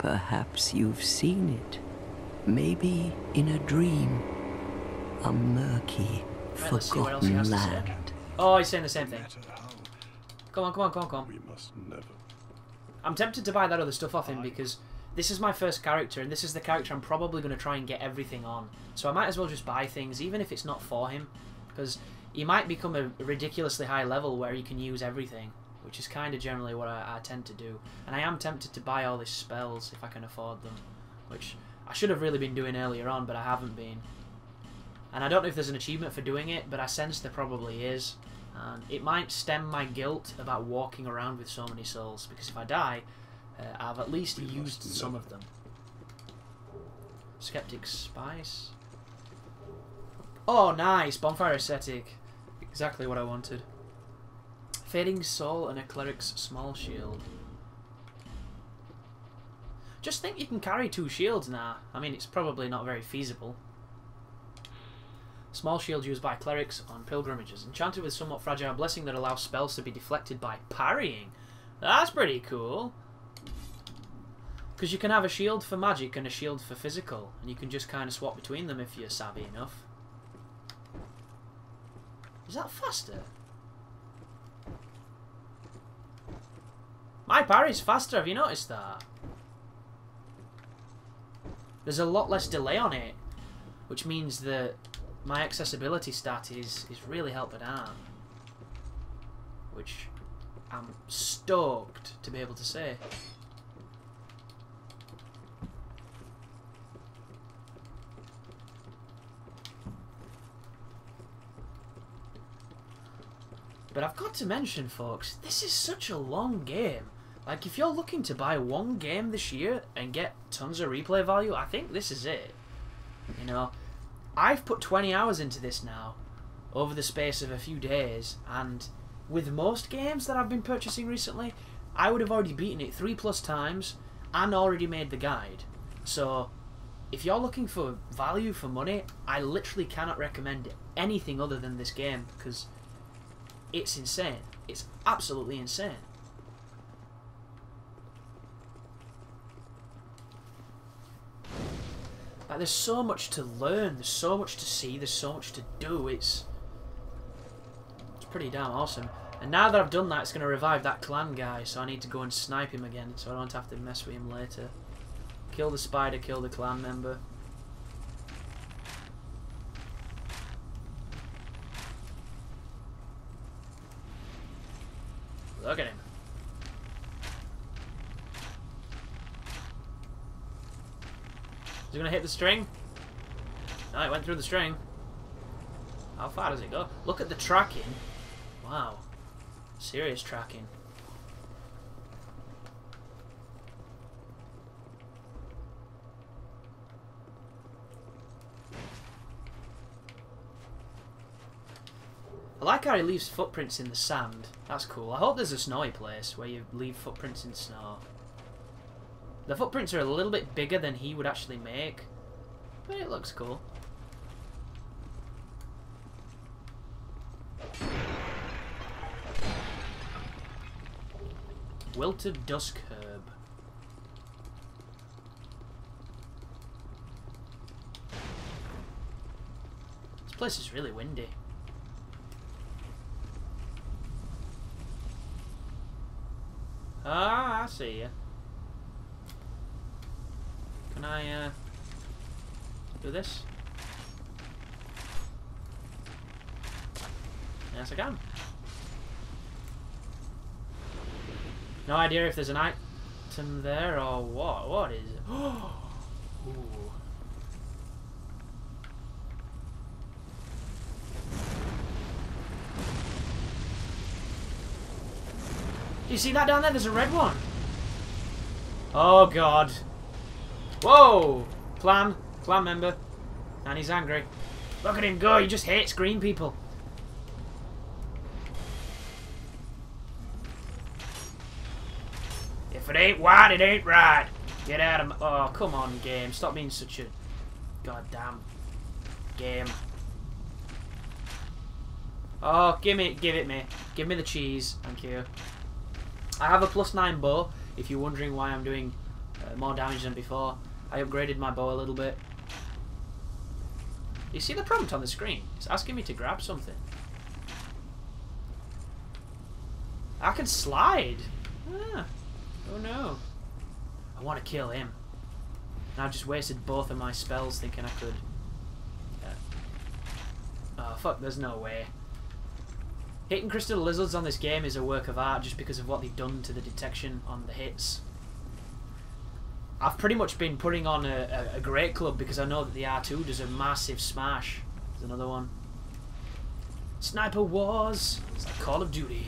Perhaps you've seen it. Maybe in a dream. A murky, Right, let's see what else he has forgotten to say. land. Oh, he's saying the same thing. Come on, come on, come on, come on. We must never. I'm tempted to buy that other stuff off him because this is my first character and this is the character I'm probably going to try and get everything on. So I might as well just buy things even if it's not for him, because he might become a ridiculously high level where he can use everything, which is kind of generally what I tend to do. And I am tempted to buy all these spells if I can afford them, which I should have really been doing earlier on, but I haven't been. And I don't know if there's an achievement for doing it, but I sense there probably is. And it might stem my guilt about walking around with so many souls, because if I die, I've at least used some of them. Skeptic Spice. Oh, nice! Bonfire Ascetic. Exactly what I wanted. Fading Soul and a Cleric's Small Shield. Just think you can carry 2 shields now. I mean, it's probably not very feasible. Small shield used by clerics on pilgrimages. Enchanted with somewhat fragile blessing that allows spells to be deflected by parrying. That's pretty cool. Because you can have a shield for magic and a shield for physical. And you can just kind of swap between them if you're savvy enough. Is that faster? My parry's faster, have you noticed that? There's a lot less delay on it. Which means that my accessibility stat is really helping out. Which I'm stoked to be able to say. But I've got to mention, folks, this is such a long game. Like, if you're looking to buy one game this year and get tons of replay value, I think this is it. You know, I've put 20 hours into this now, over the space of a few days, and with most games that I've been purchasing recently, I would have already beaten it 3+ times and already made the guide. So, if you're looking for value for money, I literally cannot recommend anything other than this game, because it's insane. It's absolutely insane. Like, there's so much to learn, there's so much to see, there's so much to do. It's pretty damn awesome. And now that I've done that, it's going to revive that clan guy, so I need to go and snipe him again, so I don't have to mess with him later. Kill the spider, kill the clan member. Look at him. Is he going to hit the string? No, it went through the string. How far does it go? Look at the tracking. Wow. Serious tracking. I like how he leaves footprints in the sand. That's cool. I hope there's a snowy place where you leave footprints in snow. The footprints are a little bit bigger than he would actually make, but it looks cool. Wilted Dusk Herb. This place is really windy. Ah, I see you. Can I do this? Yes, I can. No idea if there's an item there or what. What is it? Ooh. Do you see that down there? There's a red one. Oh god. Whoa! Clan member. And he's angry. Look at him go, he just hates green people. If it ain't white, it ain't right. Get out of my... Oh, come on, game. Stop being such a goddamn game. Oh, give it me. Give me the cheese. Thank you. I have a +9 bow, if you're wondering why I'm doing more damage than before. I upgraded my bow a little bit. You see the prompt on the screen? It's asking me to grab something. I can slide. Ah. Oh no. I want to kill him. And I've just wasted both of my spells thinking I could. Oh fuck, there's no way. Hitting crystal lizards on this game is a work of art just because of what they've done to the detection on the hits. I've pretty much been putting on a great club because I know that the R2 does a massive smash. There's another one. Sniper Wars. It's like Call of Duty.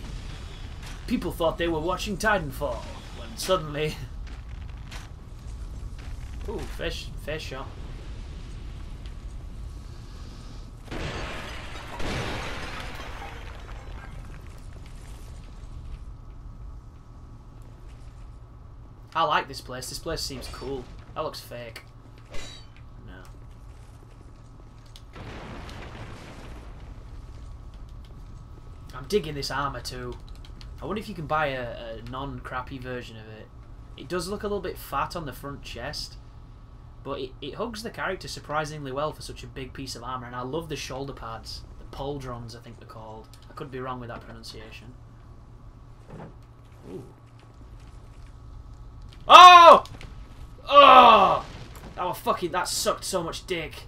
People thought they were watching Titanfall when suddenly... Ooh, fish shot. I like this place. This place seems cool. That looks fake. No. I'm digging this armor too. I wonder if you can buy a non-crappy version of it. It does look a little bit fat on the front chest, but it hugs the character surprisingly well for such a big piece of armor, and I love the shoulder pads. The pauldrons, I think they're called. I could be wrong with that pronunciation. Ooh. Oh! Oh! That sucked so much dick.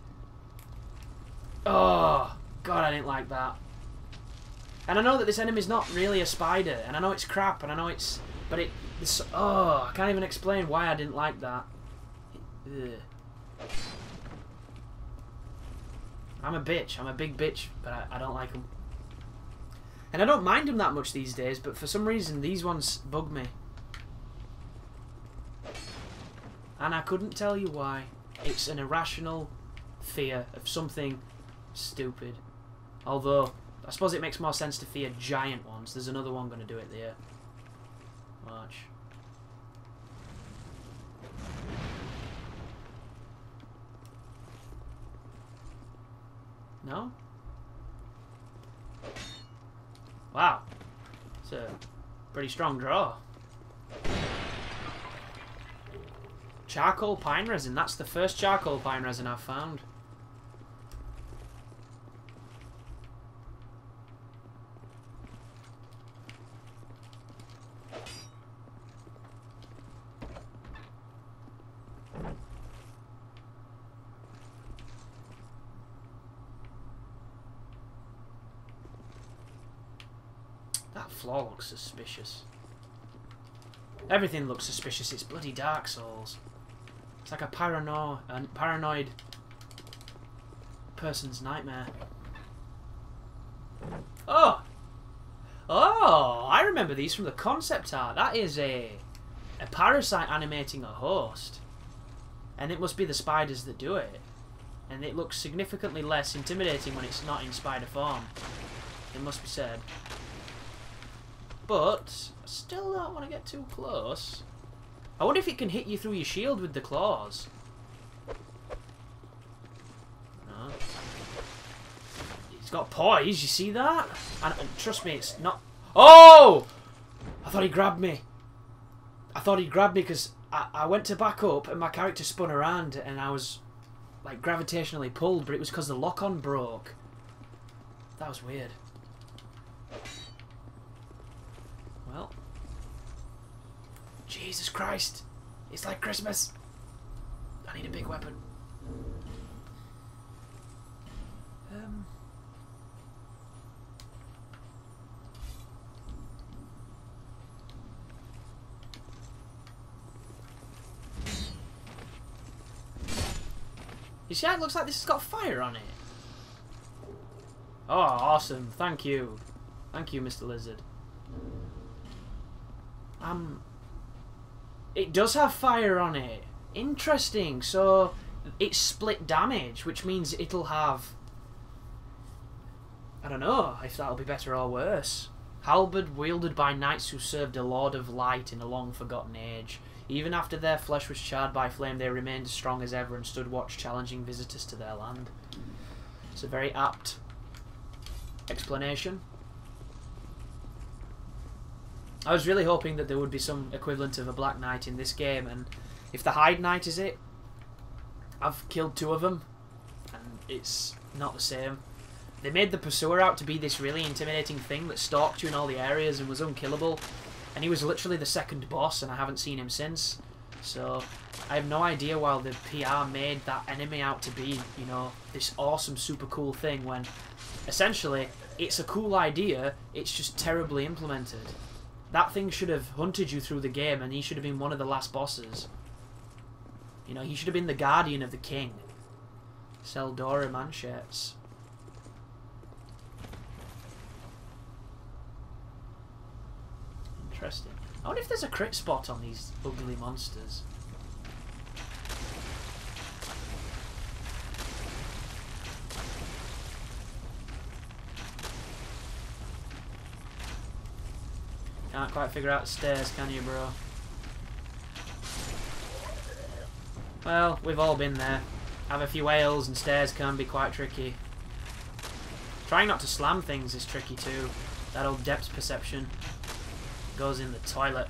Oh! God, I didn't like that. And I know that this enemy's not really a spider, and I know it's crap, and I know it's... But oh, I can't even explain why I didn't like that. Ugh. I'm a bitch. I'm a big bitch, but I don't like them. And I don't mind them that much these days, but for some reason these ones bug me. And I couldn't tell you why. It's an irrational fear of something stupid. Although, I suppose it makes more sense to fear giant ones. There's another one going to do it there. Watch. No? Wow. It's a pretty strong draw. Charcoal pine resin. That's the first charcoal pine resin I've found. That floor looks suspicious. Everything looks suspicious. It's bloody Dark Souls. It's like a paranoid person's nightmare. Oh! Oh! I remember these from the concept art. That is a parasite animating a host. And it must be the spiders that do it. And it looks significantly less intimidating when it's not in spider form. It must be said. But I still don't want to get too close. I wonder if it can hit you through your shield with the claws. No. It's got poise, you see that? And trust me, it's not... Oh! I thought he grabbed me. I thought he grabbed me because I went to back up and my character spun around and I was like gravitationally pulled, but it was because the lock-on broke. That was weird. Well... Jesus Christ! It's like Christmas! I need a big weapon. You see how it looks like this has got fire on it? Oh, awesome. Thank you. Thank you, Mr. Lizard. It does have fire on it. Interesting. So it's split damage, which means it'll have... I don't know if that'll be better or worse. Halberd wielded by knights who served a lord of light in a long forgotten age. Even after their flesh was charred by flame, they remained as strong as ever and stood watch, challenging visitors to their land. It's a very apt explanation. I was really hoping that there would be some equivalent of a Black Knight in this game, and If the Hide Knight is it, I've killed 2 of them, and it's not the same. They made the Pursuer out to be this really intimidating thing that stalked you in all the areas and was unkillable, and he was literally the 2nd boss, and I haven't seen him since. So I have no idea why the PR made that enemy out to be, you know, this awesome, super cool thing when essentially it's a cool idea, it's just terribly implemented. That thing should have hunted you through the game, and he should have been one of the last bosses. You know, he should have been the guardian of the king. Seldora Manchettes. Interesting. I wonder if there's a crit spot on these ugly monsters. Can't quite figure out the stairs, can you, bro? Well, we've all been there. Have a few ales and stairs can be quite tricky. Trying not to slam things is tricky too. That old depth perception goes in the toilet.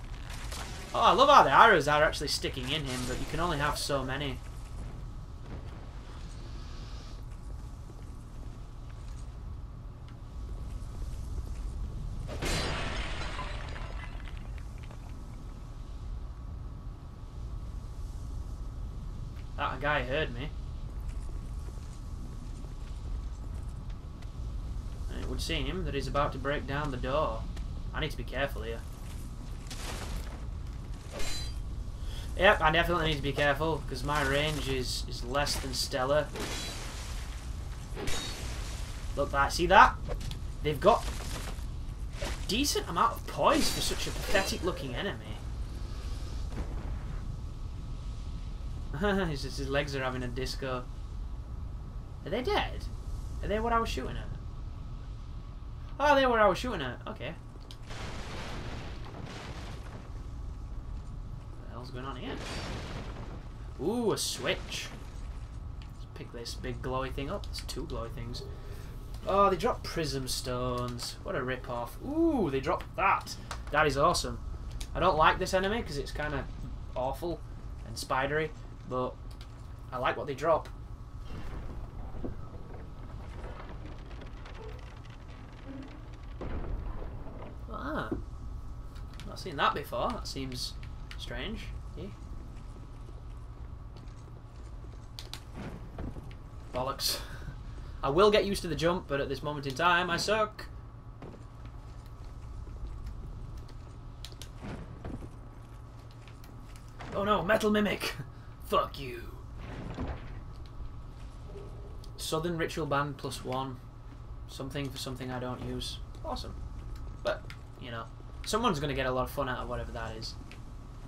Oh, I love how the arrows are actually sticking in him, but you can only have so many. That guy heard me. And it would seem that he's about to break down the door. I need to be careful here. Yep, I definitely need to be careful because my range is less than stellar. Look that, see that? They've got a decent amount of poise for such a pathetic looking enemy. His legs are having a disco. Are they dead? Are they what I was shooting at? Oh, they're what I was shooting at. Okay. What the hell's going on here? Ooh, a switch. Let's pick this big glowy thing up. There's 2 glowy things. Oh, they dropped prism stones. What a rip-off. Ooh, they dropped that. That is awesome. I don't like this enemy because it's kind of awful and spidery. But I like what they drop. Ah, not seen that before. That seems strange. Yeah. Bollocks. I will get used to the jump, but at this moment in time, I suck. Oh no, Metal Mimic! Fuck you. Southern Ritual Band +1. Something for something I don't use. Awesome. But, you know, someone's going to get a lot of fun out of whatever that is.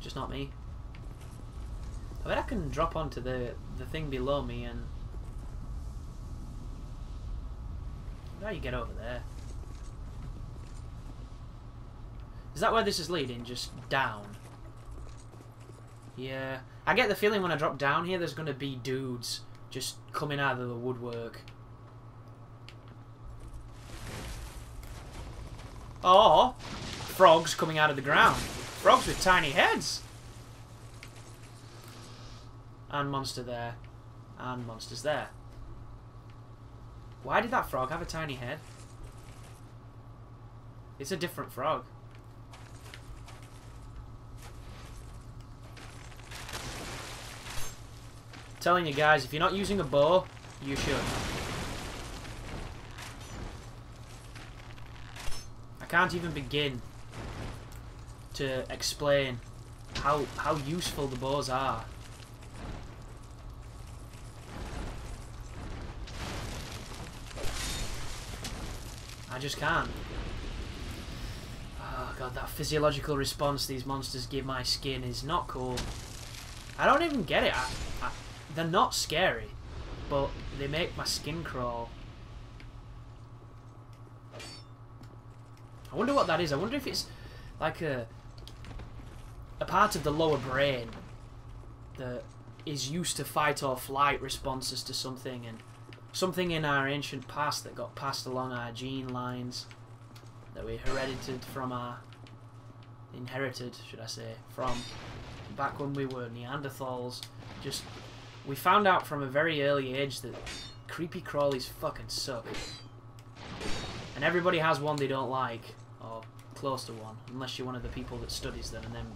Just not me. I bet I can drop onto the thing below me and... How do you get over there? Is that where this is leading? Just down? Yeah. I get the feeling when I drop down here there's going to be dudes just coming out of the woodwork. Or frogs coming out of the ground. Frogs with tiny heads. And monster there. And monsters there. Why did that frog have a tiny head? It's a different frog. Telling you guys, if you're not using a bow, you should. I can't even begin to explain how useful the bows are. I just can't. Oh god, that physiological response these monsters give my skin is not cool. I don't even get it. They're not scary, but they make my skin crawl. I wonder what that is. I wonder if it's like a part of the lower brain that is used to fight or flight responses to something, and something in our ancient past that got passed along our gene lines that we inherited from back when we were Neanderthals. Just, we found out from a very early age that creepy crawlies fucking suck. And everybody has one they don't like, or close to one, unless you're one of the people that studies them and then...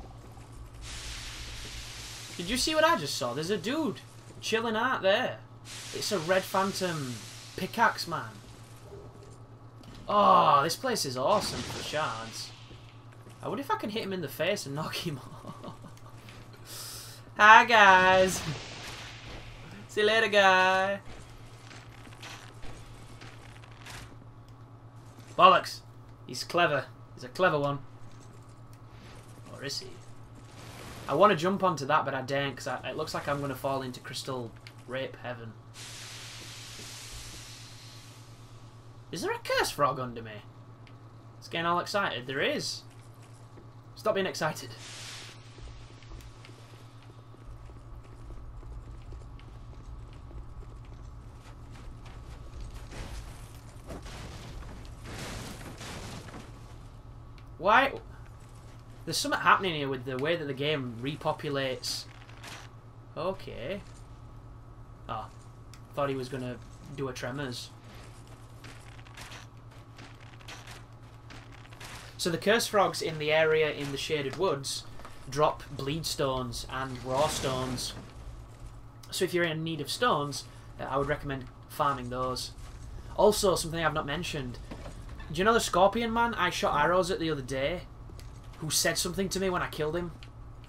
Did you see what I just saw? There's a dude chilling out there. It's a red phantom pickaxe man. Oh, this place is awesome for shards. I wonder if I can hit him in the face and knock him off. Hi guys. See you later, guy. Bollocks. He's clever. He's a clever one. Or is he? I want to jump onto that, but I daren't because it looks like I'm going to fall into crystal rape heaven. Is there a curse frog under me? It's getting all excited. There is. Stop being excited. Why? There's something happening here with the way that the game repopulates. Okay. Oh. Thought he was going to do a Tremors. So the curse frogs in the area in the shaded woods drop bleed stones and raw stones. So if you're in need of stones, I would recommend farming those. Also, something I've not mentioned. Do you know the scorpion man I shot arrows at the other day? Who said something to me when I killed him?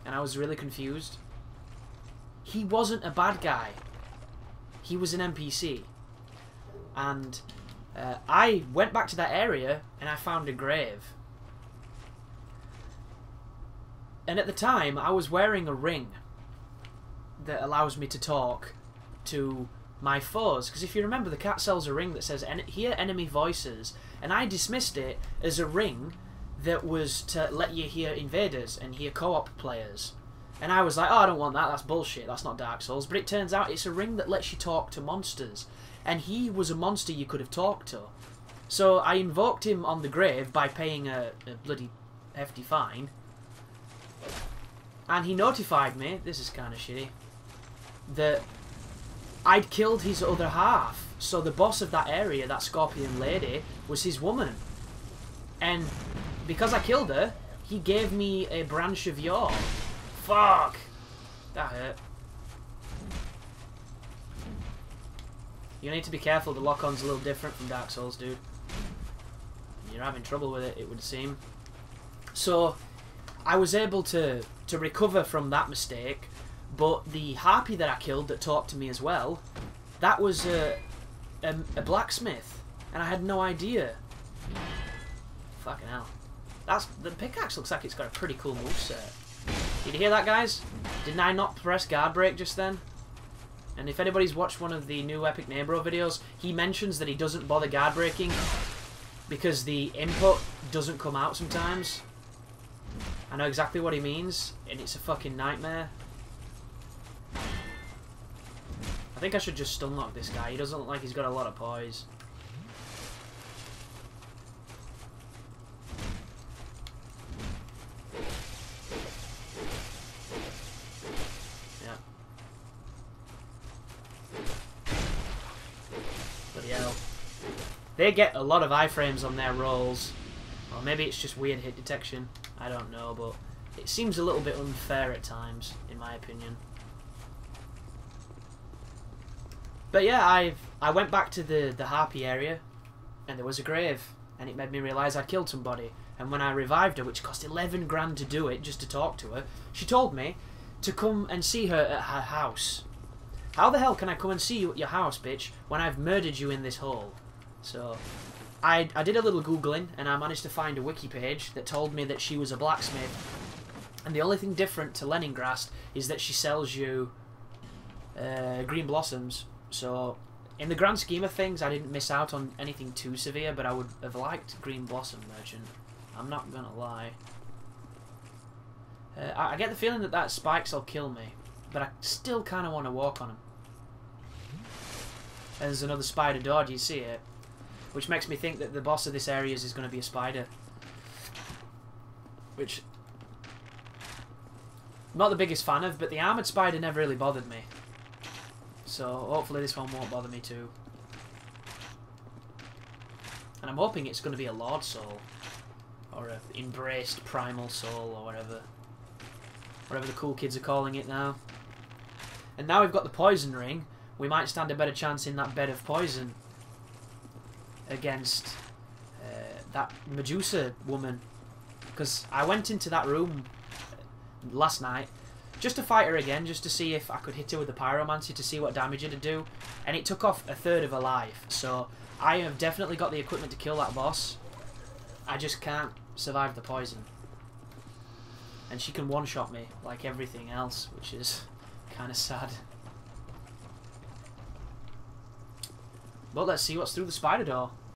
And I was really confused. He wasn't a bad guy. He was an NPC. And I went back to that area and I found a grave. And at the time, I was wearing a ring that allows me to talk to my foes. Because if you remember, the cat sells a ring that says, hear enemy voices. And I dismissed it as a ring that was to let you hear invaders and hear co-op players. And I was like, oh, I don't want that. That's bullshit. That's not Dark Souls. But it turns out it's a ring that lets you talk to monsters. And he was a monster you could have talked to. So I invoked him on the grave by paying a bloody hefty fine. And he notified me, this is kind of shitty, that I'd killed his other half. So the boss of that area, that scorpion lady, was his woman. And because I killed her, he gave me a branch of yore. Fuck! That hurt. You need to be careful, the lock-on's a little different from Dark Souls, dude. You're having trouble with it, it would seem. So, I was able to recover from that mistake, but the harpy that I killed that talked to me as well, that was a blacksmith, and I had no idea. Fucking hell. The pickaxe looks like it's got a pretty cool moveset. Did you hear that, guys? Didn't I not press guard break just then? And if anybody's watched one of the new Epic Neighbor videos, he mentions that he doesn't bother guard breaking because the input doesn't come out sometimes. I know exactly what he means, and it's a fucking nightmare. I think I should just stun lock this guy. He doesn't look like he's got a lot of poise. Yeah. Bloody hell. They get a lot of iframes on their rolls. Or maybe it's just weird hit detection. I don't know, but it seems a little bit unfair at times, in my opinion. But yeah, I went back to the harpy area, and there was a grave, and it made me realise I'd killed somebody. And when I revived her, which cost 11 grand to do it, just to talk to her, she told me to come and see her at her house. How the hell can I come and see you at your house, bitch, when I've murdered you in this hole? So I did a little Googling, and I managed to find a wiki page that told me that she was a blacksmith. And the only thing different to Leningrad is that she sells you green blossoms. So, in the grand scheme of things, I didn't miss out on anything too severe, but I would have liked Green Blossom Merchant. I'm not gonna lie. I get the feeling that spikes will kill me, but I still kind of want to walk on him. And there's another spider door, do you see it? Which makes me think that the boss of this area is going to be a spider. Which not the biggest fan of, but the armoured spider never really bothered me. So hopefully this one won't bother me too. And I'm hoping it's going to be a Lord Soul. Or a Embraced Primal Soul, or whatever. Whatever the cool kids are calling it now. And now we've got the Poison Ring, we might stand a better chance in that bed of poison against that Medusa woman. Because I went into that room last night just to fight her again, just to see if I could hit her with the Pyromancy to see what damage it'd do, and it took off a third of her life. So I have definitely got the equipment to kill that boss. I just can't survive the poison. And she can one-shot me like everything else, which is kind of sad. But let's see what's through the spider door.